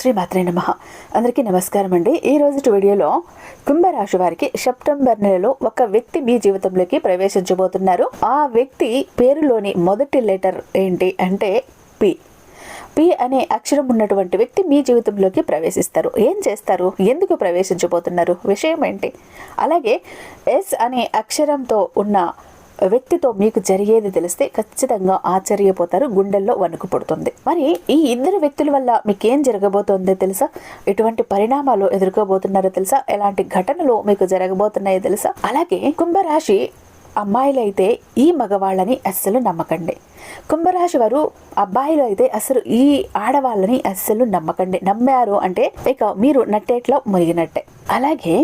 శ్రీమాత్రే నమః. అందరికీ నమస్కారం అండి. ఈ రోజు వీడియోలో కుంభరాశి వారికి సెప్టెంబర్ నెలలో ఒక వ్యక్తి మీ జీవితంలోకి ప్రవేశించబోతున్నారు. ఆ వ్యక్తి పేరులోని మొదటి లెటర్ ఏంటి అంటే పి. పి అనే అక్షరం ఉన్నటువంటి వ్యక్తి మీ జీవితంలోకి ప్రవేశిస్తారు. ఏం చేస్తారు, ఎందుకు ప్రవేశించబోతున్నారు, విషయం ఏంటి? అలాగే ఎస్ అనే అక్షరంతో ఉన్న వ్యక్తితో మీకు జరిగేది తెలిస్తే ఖచ్చితంగా ఆశ్చర్యపోతారు, గుండెల్లో వణుకు పుడుతుంది. మరి ఈ ఇద్దరు వ్యక్తుల వల్ల మీకేం జరగబోతోందో తెలుసా? ఎటువంటి పరిణామాలు ఎదుర్కోబోతున్నారో తెలుసా? ఎలాంటి ఘటనలు మీకు జరగబోతున్నాయో తెలుసా? అలాగే కుంభరాశి అమ్మాయిలైతే ఈ మగవాళ్ళని అస్సలు నమ్మకండి. కుంభరాశి వారు అబ్బాయిలు అయితే అసలు ఈ ఆడవాళ్ళని అస్సలు నమ్మకండి. నమ్మారు అంటే ఇక మీరు నట్టేట్లో మునిగినట్టే. అలాగే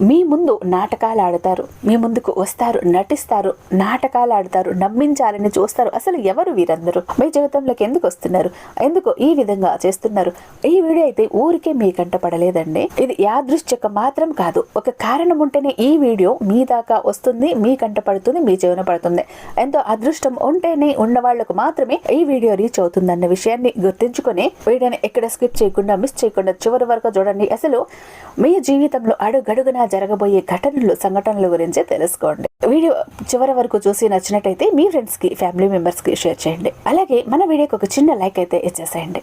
మీ ముందు నాటకాలు ఆడతారు, మీ ముందుకు వస్తారు, నటిస్తారు, నాటకాలు ఆడతారు, నమ్మించాలని చూస్తారు. అసలు ఎవరు వీరందరూ? మీ జీవితంలోకి ఎందుకు వస్తున్నారు, ఎందుకు ఈ విధంగా చేస్తున్నారు? ఈ వీడియో అయితే ఊరికే మీ కంట పడలేదండి. ఇది యాదృశ్చిక మాత్రం కాదు. ఒక కారణం ఉంటేనే ఈ వీడియో మీ దాకా వస్తుంది, మీ కంట పడుతుంది, మీ జీవన పడుతుంది. ఎంతో అదృష్టం ఉంటేనే ఉన్న వాళ్లకు మాత్రమే ఈ వీడియో రీచ్ అవుతుందన్న విషయాన్ని గుర్తుంచుకొని వీడియోని ఎక్కడ స్కిప్ చేయకుండా, మిస్ చేయకుండా చివరి వరకు చూడండి. అసలు మీ జీవితంలో అడుగడుగునా జరగబోయే ఘటనలు, సంఘటనల గురించి తెలుసుకోండి. వీడియో చివరి వరకు చూసి నచ్చినట్టయితే మీ ఫ్రెండ్స్ కి, ఫ్యామిలీ మెంబర్స్ కి షేర్ చేయండి. అలాగే మన వీడియోకి ఒక చిన్న లైక్ అయితే ఇచ్చేసేయండి.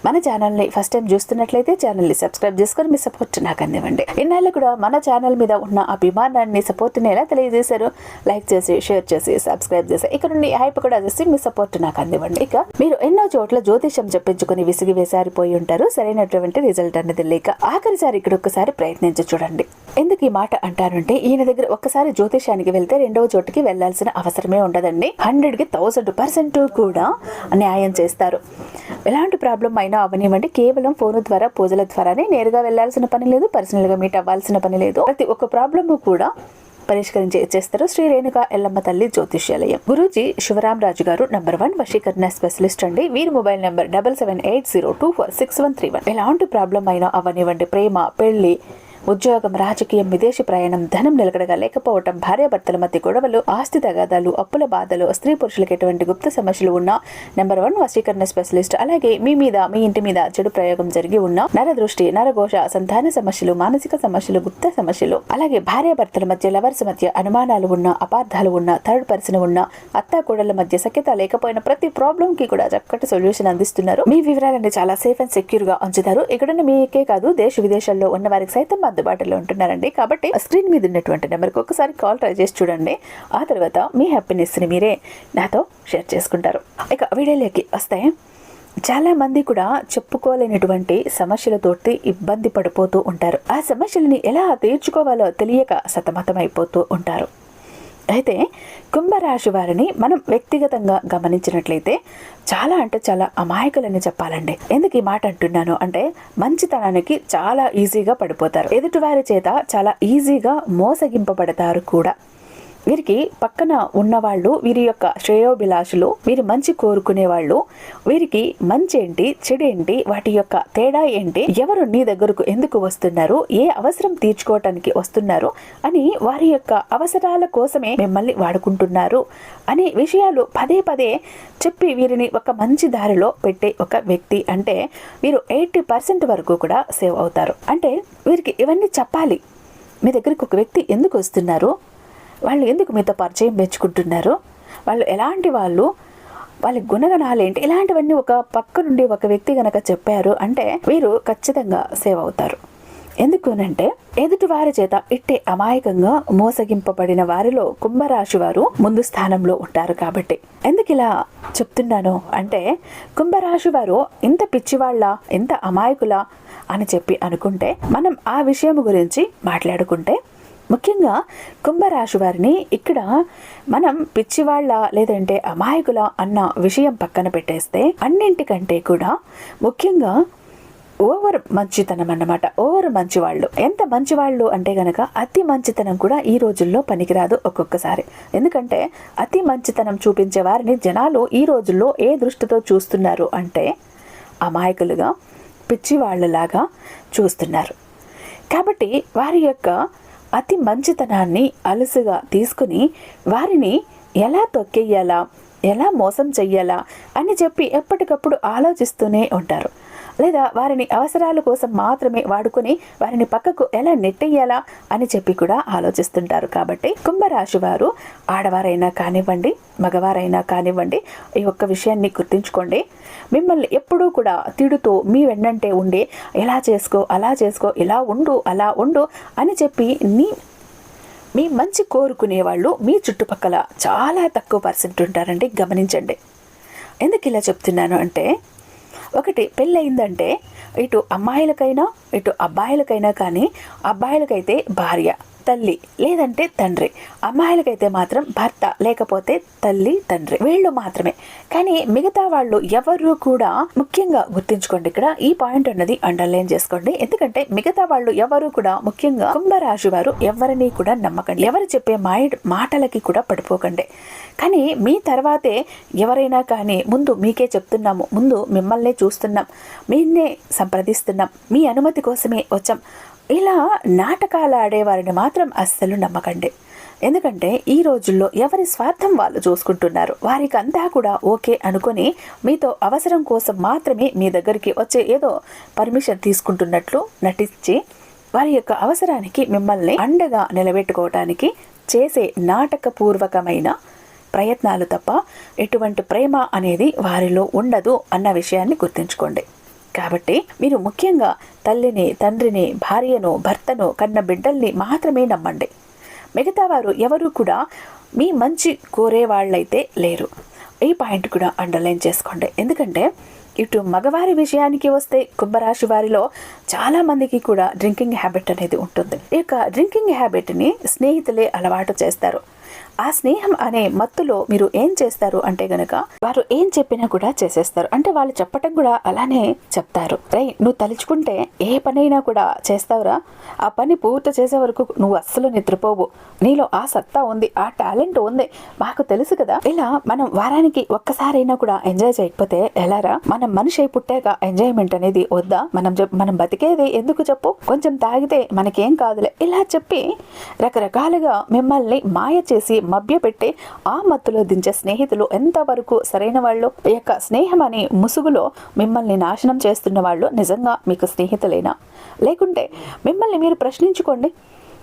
మన ఛానల్ని ఫస్ట్ టైం చూస్తున్నట్లయితే ఛానల్ని సబ్స్క్రైబ్ చేసుకొని మీ సపోర్ట్ నాకు అందివ్వండి. ఇన్నాళ్ళు కూడా మన ఛానల్ మీద ఉన్న అభిమానాన్ని, సపోర్ట్ని ఎలా తెలియజేశారు? లైక్ చేసి, షేర్ చేసి, సబ్స్క్రైబ్ చేసి, ఇక్కడ నుండి హైప్ కూడా చేసి మీ సపోర్ట్ నాకు అందివ్వండి. ఇక మీరు ఎన్నో చోట్ల జ్యోతిషం చెప్పించుకుని విసిగి వేసారిపోయి ఉంటారు, సరైనటువంటి రిజల్ట్ అనేది లేక. ఆఖరిసారి ఇక్కడ ఒక్కసారి ప్రయత్నించి చూడండి. ఎందుకు ఈ మాట అంటారంటే, ఈయన దగ్గర ఒక్కసారి జ్యోతిషానికి వెళ్తే రెండవ చోటుకి వెళ్లాల్సిన అవసరమే ఉండదండి. 100కి 1000% కూడా న్యాయం చేస్తారు. ఎలాంటి ప్రాబ్లం అయినా అవనివ్వండి, కేవలం ఫోన్ ద్వారా, పూజల ద్వారానే నేరుగా వెళ్లాల్సిన పని లేదు, పర్సనల్ గా మీట్ అవ్వాల్సిన పని లేదు. ప్రతి ఒక్క ప్రాబ్లమ్ కూడా పరిష్కరించి చేస్తారు. శ్రీ రేణుకా ఎల్లమ్మ తల్లి జ్యోతిష్యాలయం. గురూజీ శివరాం రాజు గారు #1 వశీకరణ స్పెషలిస్ట్ అండి. వీరి మొబైల్ నెంబర్ 7780246131. ఎలాంటి ప్రాబ్లం అయినా అవనివ్వండి, ప్రేమ, పెళ్లి, ఉద్యోగం, రాజకీయం, విదేశీ ప్రయాణం, ధనం నిలకడగా లేకపోవటం, భార్యాభర్తల మధ్య గొడవలు, ఆస్తి తగాదాలు, అప్పుల బాధలు, స్త్రీ పురుషులకు ఎటువంటి గుప్త సమస్యలు ఉన్నా #1 వశీకరణ స్పెషలిస్ట్. అలాగే మీ మీద, మీ ఇంటి మీద చెడు ప్రయోగం జరిగి ఉన్న నరదృష్టి, నరఘోష, సంతాన సమస్యలు, మానసిక సమస్యలు, గుప్త సమస్యలు, అలాగే భార్యాభర్తల మధ్య, లవర్స్ మధ్య అనుమానాలు ఉన్న, అపార్థాలు ఉన్న, థర్డ్ పర్సన్ ఉన్న, అత్తా కోడళ్ల మధ్య సఖ్యత లేకపోయిన ప్రతి ప్రాబ్లం కి కూడా చక్కటి సొల్యూషన్ అందిస్తున్నారు. మీ వివరాలన్నీ చాలా సేఫ్ అండ్ సెక్యూర్ గా ఉంచుతారు. ఇక్కడ మీకే కాదు, దేశ విదేశాల్లో ఉన్న వారికి సైతం అందుబాటులో ఉంటున్నారండి. కాబట్టి స్క్రీన్ మీద ఉన్నటువంటి నెంబర్కి ఒకసారి కాల్ ట్రై చేసి చూడండి. ఆ తర్వాత మీ హ్యాపీనెస్ ని మీరే నాతో షేర్ చేసుకుంటారు. ఇక వీడియోలోకి వస్తే, చాలా మంది కూడా చెప్పుకోలేనటువంటి సమస్యలతోటి ఇబ్బంది పడిపోతూ ఉంటారు. ఆ సమస్యలని ఎలా తీర్చుకోవాలో తెలియక సతమతం అయిపోతూ ఉంటారు. అయితే కుంభరాశి వారిని మనం వ్యక్తిగతంగా గమనించినట్లయితే చాలా అంటే చాలా అమాయకులని చెప్పాలండి. ఎందుకు ఈ మాట అంటున్నాను అంటే, మంచితనానికి చాలా ఈజీగా పడిపోతారు. ఎదుటివారి చేత చాలా ఈజీగా మోసగింపబడతారు కూడా. వీరికి పక్కన ఉన్నవాళ్ళు వీరి యొక్క శ్రేయోభిలాషులు, వీరి మంచి కోరుకునే వాళ్ళు, వీరికి మంచి ఏంటి, చెడేంటి, వాటి యొక్క తేడా ఏంటి, ఎవరు నీ దగ్గరకు ఎందుకు వస్తున్నారు, ఏ అవసరం తీర్చుకోవటానికి వస్తున్నారు అని వారి యొక్క అవసరాల కోసమే మిమ్మల్ని వాడుకుంటున్నారు అనే విషయాలు పదే పదే చెప్పి వీరిని ఒక మంచి దారిలో పెట్టే ఒక వ్యక్తి అంటే వీరు 80% వరకు కూడా సేవ్ అవుతారు. అంటే వీరికి ఇవన్నీ చెప్పాలి. మీ దగ్గరికి ఒక వ్యక్తి ఎందుకు వస్తున్నారు, వాళ్ళు ఎందుకు మీతో పరిచయం పెంచుకుంటున్నారు, వాళ్ళు ఎలాంటి వాళ్ళు, వాళ్ళ గుణగణాలు ఏంటి, ఇలాంటివన్నీ ఒక పక్క నుండి ఒక వ్యక్తి గనక చెప్పారు అంటే వీరు ఖచ్చితంగా సేవ్ అవుతారు. ఎందుకునంటే, ఎదుటి వారి చేత ఇట్టే అమాయకంగా మోసగింపబడిన వారిలో కుంభరాశి వారు ముందు స్థానంలో ఉంటారు. కాబట్టి ఎందుకు ఇలా చెప్తున్నాను అంటే, కుంభరాశి వారు ఇంత పిచ్చివాళ్ళ, ఇంత అమాయకుల అని చెప్పి అనుకుంటే, మనం ఆ విషయం గురించి మాట్లాడుకుంటే, ముఖ్యంగా కుంభరాశి వారిని ఇక్కడ మనం పిచ్చివాళ్ళ లేదంటే అమాయకుల అన్న విషయం పక్కన పెట్టేస్తే, అన్నింటికంటే కూడా ముఖ్యంగా ఓవర్ మంచితనం అన్నమాట. ఓవర్ మంచివాళ్ళు. ఎంత మంచివాళ్ళు అంటే గనక అతి మంచితనం కూడా ఈ రోజుల్లో పనికిరాదు ఒక్కొక్కసారి. ఎందుకంటే అతి మంచితనం చూపించే వారిని జనాలు ఈ రోజుల్లో ఏ దృష్టితో చూస్తున్నారు అంటే అమాయకులుగా, పిచ్చివాళ్ళలాగా చూస్తున్నారు. కాబట్టి వారి యొక్క అతి మంచితనాన్ని అలుసుగా తీసుకుని వారిని ఎలా తొక్కేయాలా, ఎలా మోసం చెయ్యాలా అని చెప్పి ఎప్పటికప్పుడు ఆలోచిస్తూనే ఉంటారు. లేదా వారిని అవసరాల కోసం మాత్రమే వాడుకొని వారిని పక్కకు ఎలా నెట్టేయాలా అని చెప్పి కూడా ఆలోచిస్తుంటారు. కాబట్టి కుంభరాశి వారు ఆడవారైనా కానివ్వండి, మగవారైనా కానివ్వండి, ఈ ఒక్క విషయాన్ని గుర్తుంచుకోండి. మిమ్మల్ని ఎప్పుడూ కూడా తిడుతూ మీ వెన్నంటే ఉండి ఎలా చేసుకో, అలా చేసుకో, ఇలా ఉండు, అలా ఉండు అని చెప్పి మీ మంచి కోరుకునే వాళ్ళు మీ చుట్టుపక్కల చాలా తక్కువ పర్సెంట్ ఉంటారండి. గమనించండి. ఎందుకు ఇలా చెప్తున్నాను అంటే, ఒకటి పెళ్ళయిందంటే ఇటు అమ్మాయిలకైనా ఇటు అబ్బాయిలకైనా, కానీ అబ్బాయిలకైతే భార్య, తల్లి లేదంటే తండ్రి, అమ్మాయిలకైతే మాత్రం భర్త లేకపోతే తల్లి, తండ్రి, వీళ్ళు మాత్రమే. కానీ మిగతా వాళ్ళు ఎవరు కూడా, ముఖ్యంగా గుర్తుంచుకోండి, ఇక్కడ ఈ పాయింట్ అన్నది అండర్లైన్ చేసుకోండి. ఎందుకంటే మిగతా వాళ్ళు ఎవరు కూడా, ముఖ్యంగా కుంభరాశి వారు ఎవరిని కూడా నమ్మకండి, ఎవరు చెప్పే మాటలకి కూడా పడిపోకండి. కానీ మీ తర్వాతే ఎవరైనా కానీ, ముందు మీకే చెప్తున్నాము, ముందు మిమ్మల్ని చూస్తున్నాం, మీన్నే సంప్రదిస్తున్నాం, మీ అనుమతి కోసమే వచ్చాం, ఇలా నాటకాలు ఆడేవారిని మాత్రం అస్సలు నమ్మకండి. ఎందుకంటే ఈ రోజుల్లో ఎవరి స్వార్థం వాళ్ళు చూసుకుంటున్నారు. వారికి అంతా కూడా ఓకే అనుకొని మీతో అవసరం కోసం మాత్రమే మీ దగ్గరికి వచ్చే ఏదో పర్మిషన్ తీసుకుంటున్నట్లు నటించి వారి యొక్క అవసరానికి మిమ్మల్ని అండగా నిలబెట్టుకోవటానికి చేసే నాటకపూర్వకమైన ప్రయత్నాలు తప్ప ఎటువంటి ప్రేమ అనేది వారిలో ఉండదు అన్న విషయాన్ని గుర్తుంచుకోండి. కాబట్టి మీరు ముఖ్యంగా తల్లిని, తండ్రిని, భార్యను, భర్తను, కన్న బిడ్డల్ని మాత్రమే నమ్మండి. మిగతా వారు ఎవరు కూడా మీ మంచి కోరే వాళ్ళైతే లేరు. ఈ పాయింట్ కూడా అండర్లైన్ చేసుకోండి. ఎందుకంటే ఇటు మగవారి విషయానికి వస్తే కుంభరాశి వారిలో చాలా మందికి కూడా డ్రింకింగ్ హ్యాబిట్ అనేది ఉంటుంది. ఈ యొక్క డ్రింకింగ్ హ్యాబిట్ని స్నేహితులే అలవాటు చేస్తారు. ఆ స్నేహం అనే మత్తులో మీరు ఏం చేస్తారు అంటే గనక, వారు ఏం చెప్పినా కూడా చేసేస్తారు. అంటే వాళ్ళు చెప్పటం కూడా అలానే చెప్తారు. నువ్వు తలుచుకుంటే ఏ పనైనా కూడా చేస్తావురా, ఆ పని పూర్తి చేసే వరకు నువ్వు అస్సలు నిద్రపోవు, నీలో ఆ సత్తా ఉంది, ఆ టాలెంట్ ఉంది, మాకు తెలుసు కదా. ఇలా మనం వారానికి ఒక్కసారైనా కూడా ఎంజాయ్ చేయకపోతే ఎలారా? మనం మనిషి అయి పుట్టాక ఎంజాయ్మెంట్ అనేది వద్దా? మనం బతికేది ఎందుకు చెప్పు? కొంచెం తాగితే మనకేం కాదులే, ఇలా చెప్పి రకరకాలుగా మిమ్మల్ని మాయ చేసి మభ్యపెట్టి ఆ మత్తులో దించే స్నేహితులు ఎంతవరకు సరైన వాళ్ళు? ఈ యొక్క స్నేహం అనే ముసుగులో మిమ్మల్ని నాశనం చేస్తున్న వాళ్ళు నిజంగా మీకు స్నేహితులేనా? లేకుంటే మిమ్మల్ని మీరు ప్రశ్నించుకోండి.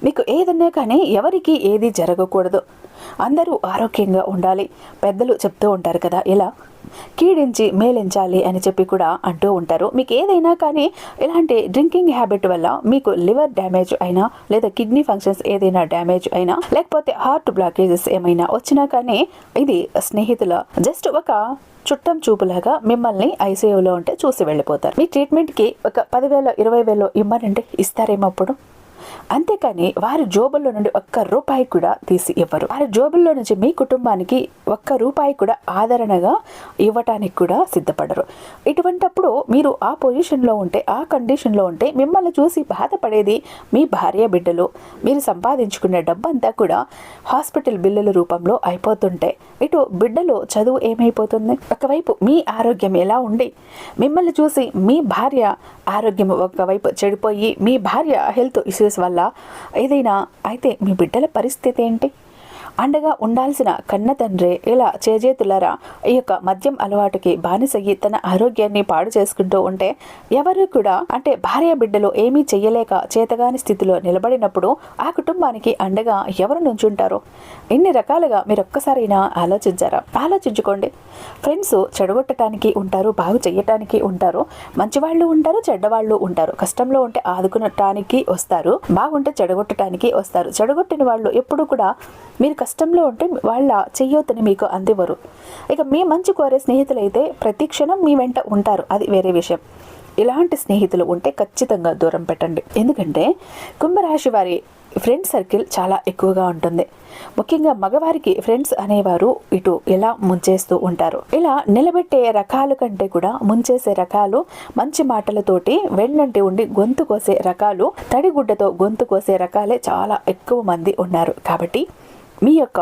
మీకు ఏదన్నా కానీ ఎవరికి ఏది జరగకూడదు, అందరూ ఆరోగ్యంగా ఉండాలి. పెద్దలు చెప్తూ ఉంటారు కదా, ఇలా కీడించి మేలించాలి అని చెప్పి కూడా అంటూ ఉంటారు. మీకు ఏదైనా కానీ ఇలాంటి డ్రింకింగ్ హ్యాబిట్ వల్ల మీకు లివర్ డ్యామేజ్ అయినా, లేదా కిడ్నీ ఫంక్షన్స్ ఏదైనా డ్యామేజ్ అయినా, లేకపోతే హార్ట్ బ్లాకేజెస్ ఏమైనా వచ్చినా కానీ ఇది స్నేహితుల జస్ట్ ఒక చుట్టం చూపులాగా మిమ్మల్ని ఐసీయూలో ఉంటే చూసి వెళ్ళిపోతారు. మీ ట్రీట్మెంట్కి ఒక 10,000 20,000 ఇమ్మనంటే ఇస్తారేమో అప్పుడు. అంతేకాని వారి జోబుల్లో నుండి ఒక్క రూపాయి కూడా తీసి ఇవ్వరు. వారి జోబుల్లో నుంచి మీ కుటుంబానికి ఒక్క రూపాయి కూడా ఆదరణగా ఇవ్వటానికి కూడా సిద్ధపడరు. ఇటువంటప్పుడు మీరు ఆ పొజిషన్లో ఉంటే, ఆ కండిషన్లో ఉంటే మిమ్మల్ని చూసి బాధపడేది మీ భార్య, బిడ్డలు. మీరు సంపాదించుకునే డబ్బంతా కూడా హాస్పిటల్ బిల్లుల రూపంలో అయిపోతుంటే ఇటు బిడ్డలు చదువు ఏమైపోతుంది? ఒకవైపు మీ ఆరోగ్యం ఎలా ఉండి మిమ్మల్ని చూసి మీ భార్య ఆరోగ్యం ఒకవైపు చెడిపోయి, మీ భార్య హెల్త్ ఇష్యూస్ వల్ల ఏదైనా అయితే మీ బిడ్డల పరిస్థితి ఏంటి? అండగా ఉండాల్సిన కన్న తండ్రి ఇలా చేజేతులారా ఈ యొక్క మద్యం అలవాటుకి బానిసయ్యి తన ఆరోగ్యాన్ని పాడు చేసుకుంటూ ఉంటే ఎవరు కూడా, అంటే భార్య బిడ్డలు ఏమీ చెయ్యలేక చేతగాని స్థితిలో నిలబడినప్పుడు ఆ కుటుంబానికి అండగా ఎవరు నుంచుంటారో ఇన్ని రకాలుగా మీరు ఒక్కసారైనా ఆలోచించారా? ఆలోచించుకోండి. ఫ్రెండ్స్ చెడగొట్టడానికి ఉంటారు, బాగు చెయ్యటానికి ఉంటారు, మంచివాళ్ళు ఉంటారు, చెడ్డవాళ్ళు ఉంటారు. కష్టంలో ఉంటే ఆదుకునటానికి వస్తారు, బాగుంటే చెడగొట్టడానికి వస్తారు. చెడగొట్టిన వాళ్ళు ఎప్పుడు కూడా మీరు కష్టంలో ఉంటే వాళ్ళ చెయ్యొతని మీకు అందివ్వరు. ఇక మీ మంచి కోరే స్నేహితులైతే ప్రతి క్షణం మీ వెంట ఉంటారు, అది వేరే విషయం. ఇలాంటి స్నేహితులు ఉంటే ఖచ్చితంగా దూరం పెట్టండి. ఎందుకంటే కుంభరాశి వారి ఫ్రెండ్ సర్కిల్ చాలా ఎక్కువగా ఉంటుంది. ముఖ్యంగా మగవారికి ఫ్రెండ్స్ అనేవారు ఇటు ఎలా ముంచేస్తూ ఉంటారు. ఇలా నిలబెట్టే రకాల కంటే కూడా ముంచేసే రకాలు, మంచి మాటలతోటి వెన్నంటి ఉండి గొంతు కోసే రకాలు, తడిగుడ్డతో గొంతు కోసే రకాలే చాలా ఎక్కువ మంది ఉన్నారు. కాబట్టి మీ యొక్క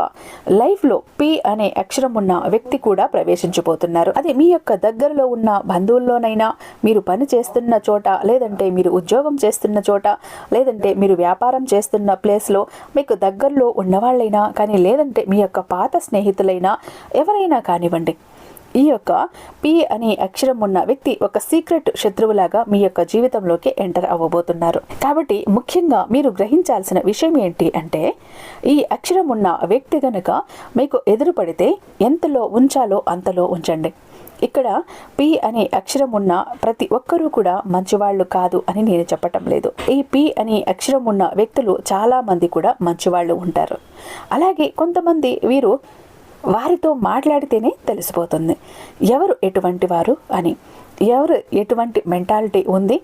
లైఫ్లో పి అనే అక్షరం ఉన్న వ్యక్తి కూడా ప్రవేశించబోతున్నారు. అది మీ యొక్క దగ్గరలో ఉన్న బంధువుల్లోనైనా, మీరు పని చేస్తున్న చోట, లేదంటే మీరు ఉద్యోగం చేస్తున్న చోట, లేదంటే మీరు వ్యాపారం చేస్తున్న ప్లేస్లో మీకు దగ్గరలో ఉన్నవాళ్ళైనా కానీ, లేదంటే మీ యొక్క పాత స్నేహితులైనా ఎవరైనా కానివ్వండి. ఈ యొక్క పి అనే అక్షరం ఉన్న వ్యక్తి ఒక సీక్రెట్ శత్రువులాగా మీ యొక్క జీవితంలోకి ఎంటర్ అవ్వబోతున్నారు. కాబట్టి ముఖ్యంగా మీరు గ్రహించాల్సిన విషయం ఏంటి అంటే, ఈ అక్షరం ఉన్న వ్యక్తి గనుక మీకు ఎదురు పడితే ఎంతలో ఉంచాలో అంతలో ఉంచండి. ఇక్కడ పి అనే అక్షరం ఉన్న ప్రతి ఒక్కరూ కూడా మంచివాళ్ళు కాదు అని నేను చెప్పటం లేదు. ఈ పి అనే అక్షరం ఉన్న వ్యక్తులు చాలా మంది కూడా మంచివాళ్ళు ఉంటారు. అలాగే కొంతమంది వీరు వారితో మాట్లాడితేనే తెలిసిపోతుంది ఎవరు ఎటువంటి వారు అని, ఎవరు ఎటువంటి మెంటాలిటీ ఉంది,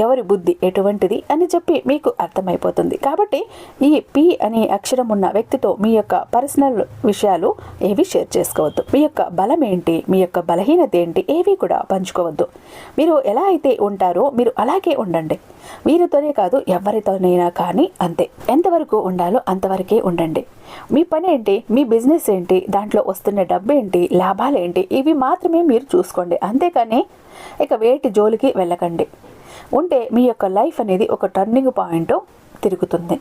ఎవరి బుద్ధి ఎటువంటిది అని చెప్పి మీకు అర్థమైపోతుంది. కాబట్టి ఈ పి అనే అక్షరం ఉన్న వ్యక్తితో మీ యొక్క పర్సనల్ విషయాలు ఏవి షేర్ చేసుకోవద్దు. మీ యొక్క బలం ఏంటి, మీ యొక్క బలహీనత ఏంటి ఏవి కూడా పంచుకోవద్దు. మీరు ఎలా అయితే ఉంటారో మీరు అలాగే ఉండండి. వీరితోనే కాదు ఎవరితోనైనా కానీ అంతే. ఎంతవరకు ఉండాలో అంతవరకే ఉండండి. మీ పని ఏంటి, మీ బిజినెస్ ఏంటి, దాంట్లో వస్తున్న డబ్బు ఏంటి, లాభాలు ఏంటి, ఇవి మాత్రమే మీరు చూసుకోండి. అంతేకాని ఇక వేటి జోలికి వెళ్ళకండి. ఉంటే మీ యొక్క లైఫ్ అనేది ఒక టర్నింగ్ పాయింట్ తిరుగుతుంది.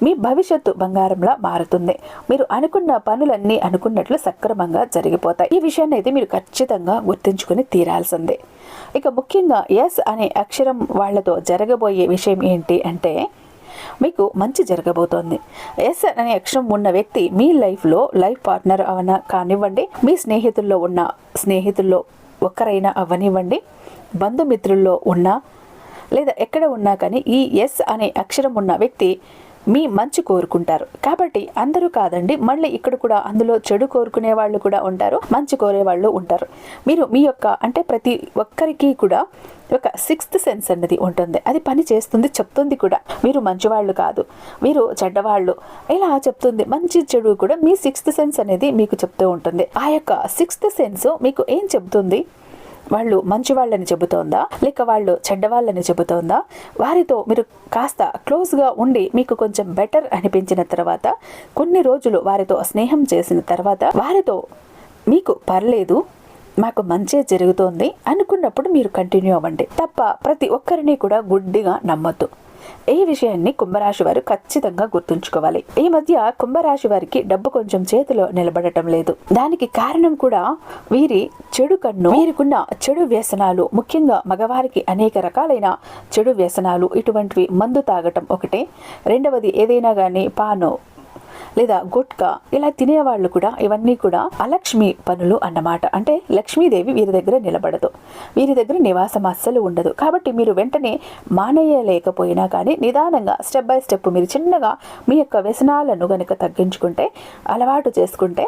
మీ భవిష్యత్తు బంగారంలా మారుతుంది. మీరు అనుకున్న పనులన్నీ అనుకున్నట్లు సక్రమంగా జరిగిపోతాయి. ఈ విషయాన్ని అయితే మీరు ఖచ్చితంగా గుర్తుంచుకుని తీరాల్సిందే. ఇక ముఖ్యంగా ఎస్ అనే అక్షరం వాళ్లతో జరగబోయే విషయం ఏంటి అంటే, మీకు మంచి జరగబోతోంది. ఎస్ అనే అక్షరం ఉన్న వ్యక్తి మీ లైఫ్లో లైఫ్ పార్ట్నర్ అవన కానివ్వండి, మీ స్నేహితుల్లో ఉన్న స్నేహితుల్లో ఒక్కరైనా అవ్వనివ్వండి, బంధుమిత్రుల్లో ఉన్నా లేదా ఎక్కడ ఉన్నా కానీ ఈ ఎస్ అనే అక్షరం ఉన్న వ్యక్తి మీ మంచి కోరుకుంటారు. కాబట్టి అందరూ కాదండి, మళ్ళీ ఇక్కడ కూడా అందులో చెడు కోరుకునే వాళ్ళు కూడా ఉంటారు, మంచి కోరే వాళ్ళు ఉంటారు. మీరు మీ యొక్క అంటే ప్రతి ఒక్కరికి కూడా ఒక సిక్స్త్ సెన్స్ అన్నది ఉంటుంది. అది పని చేస్తుంది, చెప్తుంది కూడా మీరు మంచివాళ్ళు కాదు, మీరు చెడ్డవాళ్ళు ఇలా చెప్తుంది. మంచి చెడు కూడా మీ సిక్స్త్ సెన్స్ అనేది మీకు చెప్తూ ఉంటుంది. ఆ యొక్క సిక్స్త్ సెన్స్ మీకు ఏం చెబుతుంది, వాళ్ళు మంచి వాళ్ళని చెబుతోందా లేక వాళ్ళు చెడ్డవాళ్ళని చెబుతోందా? వారితో మీరు కాస్త క్లోజ్గా ఉండి మీకు కొంచెం బెటర్ అనిపించిన తర్వాత, కొన్ని రోజులు వారితో స్నేహం చేసిన తర్వాత, వారితో మీకు పర్లేదు, మాకు మంచి జరుగుతోంది అనుకున్నప్పుడు మీరు కంటిన్యూ అవ్వండి తప్ప ప్రతి ఒక్కరిని కూడా గుడ్డిగా నమ్మొద్దు. ఈ విషయాన్ని కుంభరాశి వారు ఖచ్చితంగా గుర్తుంచుకోవాలి. ఈ మధ్య కుంభరాశి వారికి డబ్బు కొంచెం చేతిలో నిలబడటం లేదు. దానికి కారణం కూడా వీరి చెడు కన్ను, వీరికున్న చెడు వ్యసనాలు. ముఖ్యంగా మగవారికి అనేక రకాలైన చెడు వ్యసనాలు, ఇటువంటివి మందు తాగటం ఒకటే. రెండవది ఏదైనా కానీ పాను లేదా గుట్కా ఇలా తినేవాళ్ళు కూడా, ఇవన్నీ కూడా అలక్ష్మి పనులు అన్నమాట. అంటే లక్ష్మీదేవి వీరి దగ్గర నిలబడదు, వీరి దగ్గర నివాసం అస్సలు ఉండదు. కాబట్టి మీరు వెంటనే మానేయలేకపోయినా కానీ నిదానంగా స్టెప్ బై స్టెప్ మీరు చిన్నగా మీ యొక్క వ్యసనాలను గనుక తగ్గించుకుంటే, అలవాటు చేసుకుంటే,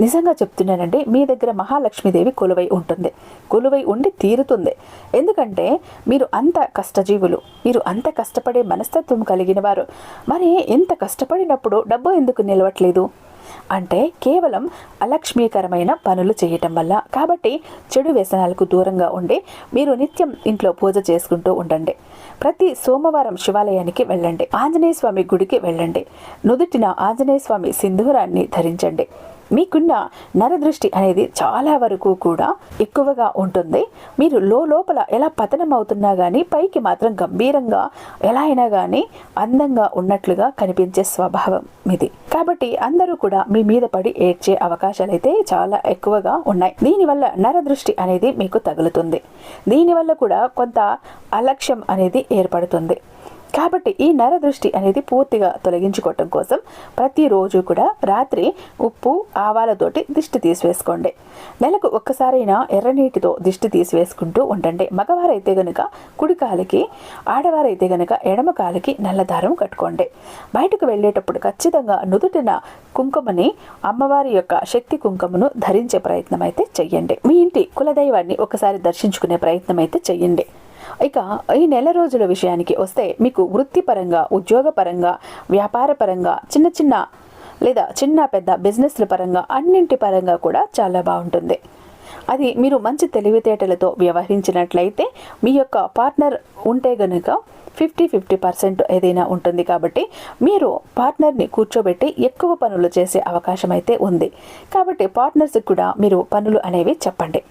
నిజంగా చెప్తున్నానండి, మీ దగ్గర మహాలక్ష్మీదేవి కొలువై ఉంటుంది, కొలువై ఉండి తీరుతుంది. ఎందుకంటే మీరు అంత కష్టజీవులు, మీరు అంత కష్టపడే మనస్తత్వం కలిగిన వారు. మరి ఎంత కష్టపడినప్పుడు డబ్బు ఎందుకు నిలవట్లేదు అంటే కేవలం అలక్ష్మీకరమైన పనులు చేయటం వల్ల. కాబట్టి చెడు వ్యసనాలకు దూరంగా ఉండి మీరు నిత్యం ఇంట్లో పూజ చేసుకుంటూ ఉండండి. ప్రతి సోమవారం శివాలయానికి వెళ్ళండి, ఆంజనేయ స్వామి గుడికి వెళ్ళండి, నుదుటిన ఆంజనేయ స్వామి సింధూరాన్ని ధరించండి. మీకున్న నరదృష్టి అనేది చాలా వరకు కూడా ఎక్కువగా ఉంటుంది. మీరు లోపల ఎలా పతనం అవుతున్నా కానీ పైకి మాత్రం గంభీరంగా ఎలా అయినా కానీ అందంగా ఉన్నట్లుగా కనిపించే స్వభావం ఇది. కాబట్టి అందరూ కూడా మీ మీద పడి ఏడ్చే అవకాశాలు అయితే చాలా ఎక్కువగా ఉన్నాయి. దీనివల్ల నరదృష్టి అనేది మీకు తగులుతుంది. దీనివల్ల కూడా కొంత అలక్ష్యం అనేది ఏర్పడుతుంది. కాబట్టి ఈ నరదృష్టి అనేది పూర్తిగా తొలగించుకోవటం కోసం ప్రతిరోజు కూడా రాత్రి ఉప్పు ఆవాలతోటి దిష్టి తీసివేసుకోండి. నెలకు ఒక్కసారైనా ఎర్రనీటితో దిష్టి తీసివేసుకుంటూ ఉండండి. మగవారైతే గనుక కుడి కాలికి, ఆడవారైతే గనుక ఎడమ కాలికి నల్ల దారం కట్టుకోండి. బయటకు వెళ్ళేటప్పుడు ఖచ్చితంగా నుదుటిన కుంకుమని, అమ్మవారి యొక్క శక్తి కుంకుమను ధరించే ప్రయత్నం అయితే చెయ్యండి. మీ ఇంటి కులదైవాన్ని ఒకసారి దర్శించుకునే ప్రయత్నం అయితే చెయ్యండి. ఇక ఈ నెల రోజుల విషయానికి వస్తే మీకు వృత్తిపరంగా, ఉద్యోగపరంగా, వ్యాపారపరంగా, చిన్న పెద్ద బిజినెస్ల పరంగా, అన్నింటి పరంగా కూడా చాలా బాగుంటుంది. అది మీరు మంచి తెలివితేటలతో వ్యవహరించినట్లయితే మీ యొక్క పార్ట్నర్ ఉంటే గనుక 50-50% ఏదైనా ఉంటుంది. కాబట్టి మీరు పార్ట్నర్ని కూర్చోబెట్టి ఎక్కువ పనులు చేసే అవకాశం అయితే ఉంది. కాబట్టి పార్ట్నర్స్కి కూడా మీరు పనులు అనేవి చెప్పండి.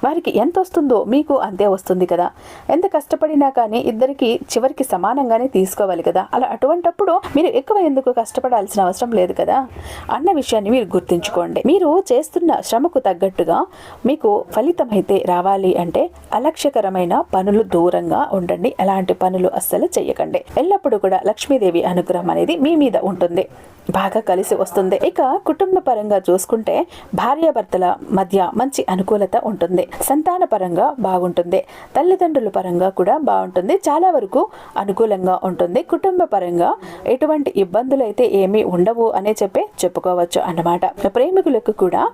వారికి ఎంత వస్తుందో మీకు అంతే వస్తుంది కదా. ఎంత కష్టపడినా కానీ ఇద్దరికి చివరికి సమానంగానే తీసుకోవాలి కదా. అలా అటువంటప్పుడు మీరు ఎక్కువ ఎందుకు కష్టపడాల్సిన అవసరం లేదు కదా అన్న విషయాన్ని మీరు గుర్తుంచుకోండి. మీరు చేస్తున్న శ్రమకు తగ్గట్టుగా మీకు ఫలితం అయితే రావాలి అంటే అలక్ష్యకరమైన పనులు దూరంగా ఉండండి. అలాంటి పనులు అస్సలు చెయ్యకండి. ఎల్లప్పుడూ కూడా లక్ష్మీదేవి అనుగ్రహం అనేది మీ మీద ఉంటుంది, బాగా కలిసి వస్తుంది. ఇక కుటుంబ పరంగా చూసుకుంటే భార్యాభర్తల మధ్య మంచి అనుకూలత ఉంటుంది. సంతాన పరంగా బాగుంటుంది. తల్లిదండ్రుల పరంగా కూడా బాగుంటుంది. చాలా వరకు అనుకూలంగా ఉంటుంది. కుటుంబ పరంగా ఎటువంటి ఇబ్బందులు అయితే ఏమీ ఉండవు అనే చెప్పుకోవచ్చు అన్నమాట. ప్రేమికులకు కూడా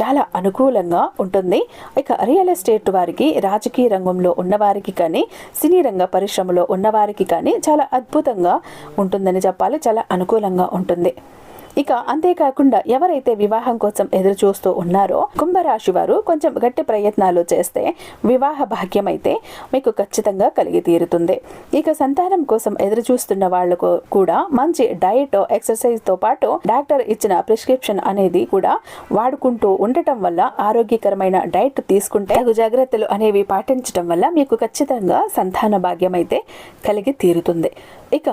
చాలా అనుకూలంగా ఉంటుంది. ఇక రియల్ ఎస్టేట్ వారికి, రాజకీయ రంగంలో ఉన్నవారికి కానీ, సినీ రంగ పరిశ్రమలో ఉన్నవారికి కానీ చాలా అద్భుతంగా ఉంటుందని చెప్పాలి. చాలా అనుకూలంగా ఉంటుంది. ఇక అంతేకాకుండా ఎవరైతే వివాహం కోసం ఎదురు చూస్తూ ఉన్నారో కుంభరాశి వారు కొంచెం గట్టి ప్రయత్నాలు చేస్తే వివాహ భాగ్యం అయితే మీకు ఖచ్చితంగా కలిగి తీరుతుంది. ఇక సంతానం కోసం ఎదురు చూస్తున్న వాళ్లకు కూడా మంచి డైట్, ఎక్సర్సైజ్ తో పాటు డాక్టర్ ఇచ్చిన ప్రిస్క్రిప్షన్ అనేది కూడా వాడుకుంటూ ఉండటం వల్ల, ఆరోగ్యకరమైన డైట్ తీసుకుంటే, తగు జాగ్రత్తలు అనేవి పాటించడం వల్ల మీకు ఖచ్చితంగా సంతాన భాగ్యం అయితే కలిగి తీరుతుంది. ఇక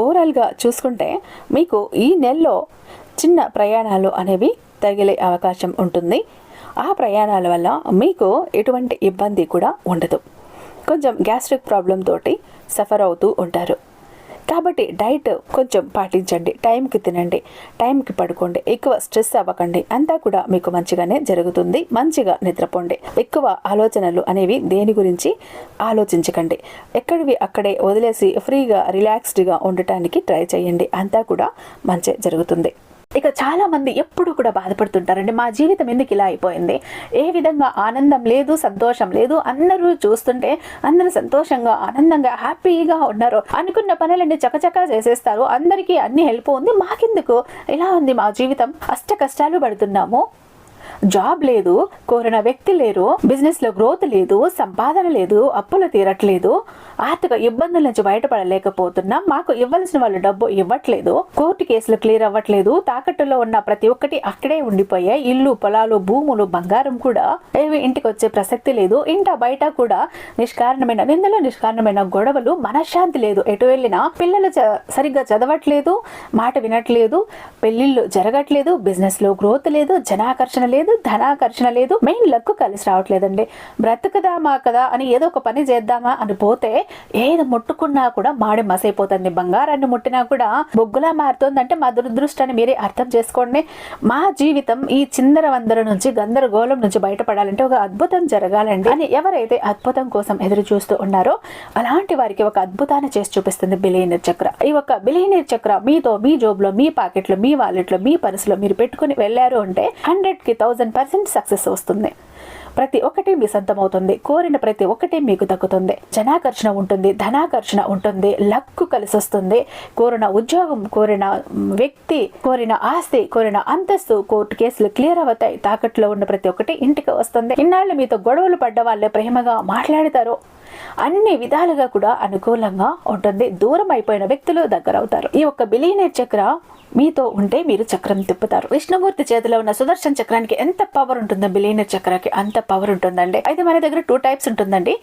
ఓవరాల్ గా చూసుకుంటే మీకు ఈ నెలలో చిన్న ప్రయాణాలు అనేవి తగిలే అవకాశం ఉంటుంది. ఆ ప్రయాణాల వల్ల మీకు ఎటువంటి ఇబ్బంది కూడా ఉండదు. కొంచెం గ్యాస్ట్రిక్ ప్రాబ్లం తోటి సఫర్ అవుతూ ఉంటారు కాబట్టి డైట్ కొంచెం పాటించండి. టైంకి తినండి, టైంకి పడుకోండి, ఎక్కువ స్ట్రెస్ అవ్వకండి. అంతా కూడా మీకు మంచిగానే జరుగుతుంది. మంచిగా నిద్రపోండి. ఎక్కువ ఆలోచనలు అనేవి దేని గురించి ఆలోచించకండి. ఎక్కడివి అక్కడే వదిలేసి ఫ్రీగా రిలాక్స్డ్గా ఉండటానికి ట్రై చేయండి. అంతా కూడా మంచి జరుగుతుంది. ఇక చాలా మంది ఎప్పుడు కూడా బాధపడుతుంటారండి, మా జీవితం ఎందుకు ఇలా అయిపోయింది, ఏ విధంగా ఆనందం లేదు, సంతోషం లేదు, అందరూ చూస్తుంటే అందరూ సంతోషంగా ఆనందంగా హ్యాపీగా ఉన్నారు, అనుకున్న పనులన్నీ చకచకా చేసేస్తారు, అందరికీ అన్ని హెల్ప్ ఉంది, మాకెందుకు ఇలా ఉంది మా జీవితం, అష్ట కష్టాలు పడుతున్నాము, జాబ్ లేదు, కోరిన వ్యక్తి లేరు, బిజినెస్ లో గ్రోత్ లేదు, సంపాదన లేదు, అప్పులు తీరట్లేదు, ఆర్థిక ఇబ్బందుల నుంచి బయటపడలేకపోతున్నాం, మాకు ఇవ్వాల్సిన వాళ్ళు డబ్బు ఇవ్వట్లేదు, కోర్టు కేసులు క్లియర్ అవ్వట్లేదు, తాకట్టులో ఉన్న ప్రతి ఒక్కటి అక్కడే ఉండిపోయాయి, ఇల్లు, పొలాలు, భూములు, బంగారం కూడా ఏవి ఇంటికి వచ్చే ప్రసక్తి లేదు, ఇంట బయట కూడా నిష్కారణమైన నిందలు, నిష్కారణమైన గొడవలు, మనశ్శాంతి లేదు, ఎటు వెళ్ళినా పిల్లలు సరిగ్గా చదవట్లేదు, మాట వినట్లేదు, పెళ్లిళ్ళు జరగట్లేదు, బిజినెస్ లో గ్రోత్ లేదు, జనాకర్షణ లేదు, ధనాకర్షణ లేదు, మెయిన్ లక్ కలిసి రావట్లేదండి. బ్రతుకుదామా కదా అని ఏదో ఒక పని చేద్దామా అని పోతే ఏది ముట్టుకున్నా కూడా మాడి మసైపోతుంది. బంగారాన్ని ముట్టినా కూడా బొగ్గులా మారుతుందంటే మా దురదృష్టాన్ని మీరే అర్థం చేసుకోండి. మా జీవితం ఈ చిందర వందర నుంచి, గందరగోళం నుంచి బయటపడాలంటే ఒక అద్భుతం జరగాలండి అని ఎవరైతే అద్భుతం కోసం ఎదురు చూస్తూ ఉన్నారో అలాంటి వారికి ఒక అద్భుతాన్ని చేసి చూపిస్తుంది బిలియనీర్ చక్ర. ఈ ఒక బిలియనీర్ చక్ర మీతో, మీ జోబులో, మీ పాకెట్లో, మీ వాలెట్లో, మీ పర్సులో మీరు పెట్టుకుని వెళ్ళారు అంటే 100కి 1000% సక్సెస్ వస్తుంది. ప్రతి ఒక్కటి మీ సొంతమవుతుంది. కోరిన ప్రతి ఒక్కటి మీకు దక్కుతుంది. జనాకర్షణ ఉంటుంది, ధనాకర్షణ ఉంటుంది, లక్కు కలిసి వస్తుంది. కోరిన ఉద్యోగం, కోరిన వ్యక్తి, కోరిన ఆస్తి, కోరిన అంతస్తు, కోర్టు కేసులు క్లియర్ అవుతాయి. తాకట్లో ఉన్న ప్రతి ఒక్కటి ఇంటికి వస్తుంది. ఇన్నాళ్ళు మీతో గొడవలు పడ్డ వాళ్ళే ప్రేమగా మాట్లాడతారు. అన్ని విధాలుగా కూడా అనుకూలంగా ఉంటుంది. దూరం అయిపోయిన వ్యక్తులు దగ్గర అవుతారు. ఈ ఒక్క బిలియనీర్ చక్ర మీతో ఉంటే మీరు చక్రం తిప్పుతారు. విష్ణుమూర్తి చేతిలో ఉన్న సుదర్శన చక్రానికి ఎంత పవర్ ఉంటుందో బిలియనీర్ చక్రానికి అంత పవర్ ఉంటుందండి. అయితే మన దగ్గర 2 టైప్స్ ఉంటుందండి.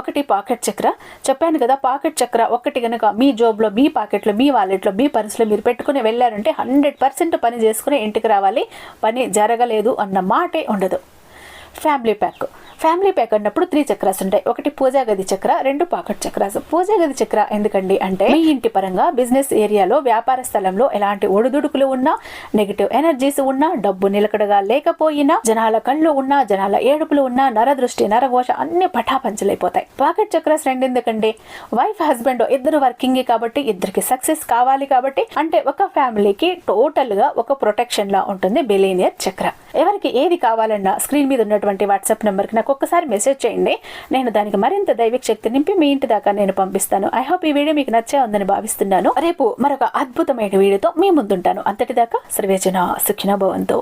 ఒకటి పాకెట్ చక్ర, చెప్పాను కదా, పాకెట్ చక్ర ఒకటి కనుక మీ జోబులో, మీ పాకెట్లో, మీ వాలెట్లో, మీ పర్సులో మీరు పెట్టుకుని వెళ్ళారంటే 100% పని చేసుకుని ఇంటికి రావాలి, పని జరగలేదు అన్న మాటే ఉండదు. ఫ్యామిలీ ప్యాక్ అన్నప్పుడు 3 చక్రాస్ ఉంటాయి. ఒకటి పూజా గది చక్ర, 2 పాకెట్ చక్రాస్. పూజా గది చక్ర ఎందుకండి అంటే మీ ఇంటి పరంగా, బిజినెస్ ఏరియాలో, వ్యాపార స్థలంలో ఎలాంటి ఒడిదుడుకులు ఉన్నా, నెగిటివ్ ఎనర్జీస్ ఉన్నా, డబ్బు నిలకడగా లేకపోయినా, జనాల కళ్ళు ఉన్నా, జనాల ఏడుపులు ఉన్నా, నరదృష్టి, నరఘోష అన్ని పటాపంచలైపోతాయి. పాకెట్ చక్రాస్ 2 ఎందుకండి, వైఫ్ హస్బెండ్ ఇద్దరు వర్కింగ్ కాబట్టి, ఇద్దరికి సక్సెస్ కావాలి కాబట్టి, అంటే ఒక ఫ్యామిలీకి టోటల్ గా ఒక ప్రొటెక్షన్ లా ఉంటుంది బిలియనీర్ చక్ర. ఎవరికి ఏది కావాలన్నా స్క్రీన్ మీద ఉన్నటువంటి వాట్సాప్ నెంబర్ కి నాకు ఒక్కసారి మెసేజ్ చేయండి. నేను దానికి మరింత దైవిక శక్తి నింపి మీ ఇంటి దాకా నేను పంపిస్తాను. ఐ హోప్ ఈ వీడియో మీకు నచ్చే ఉందని భావిస్తున్నాను. రేపు మరొక అద్భుతమైన వీడియోతో మీ ముందుంటాను. అంతటిదాకా సర్వేజన సుఖినో భవంతు.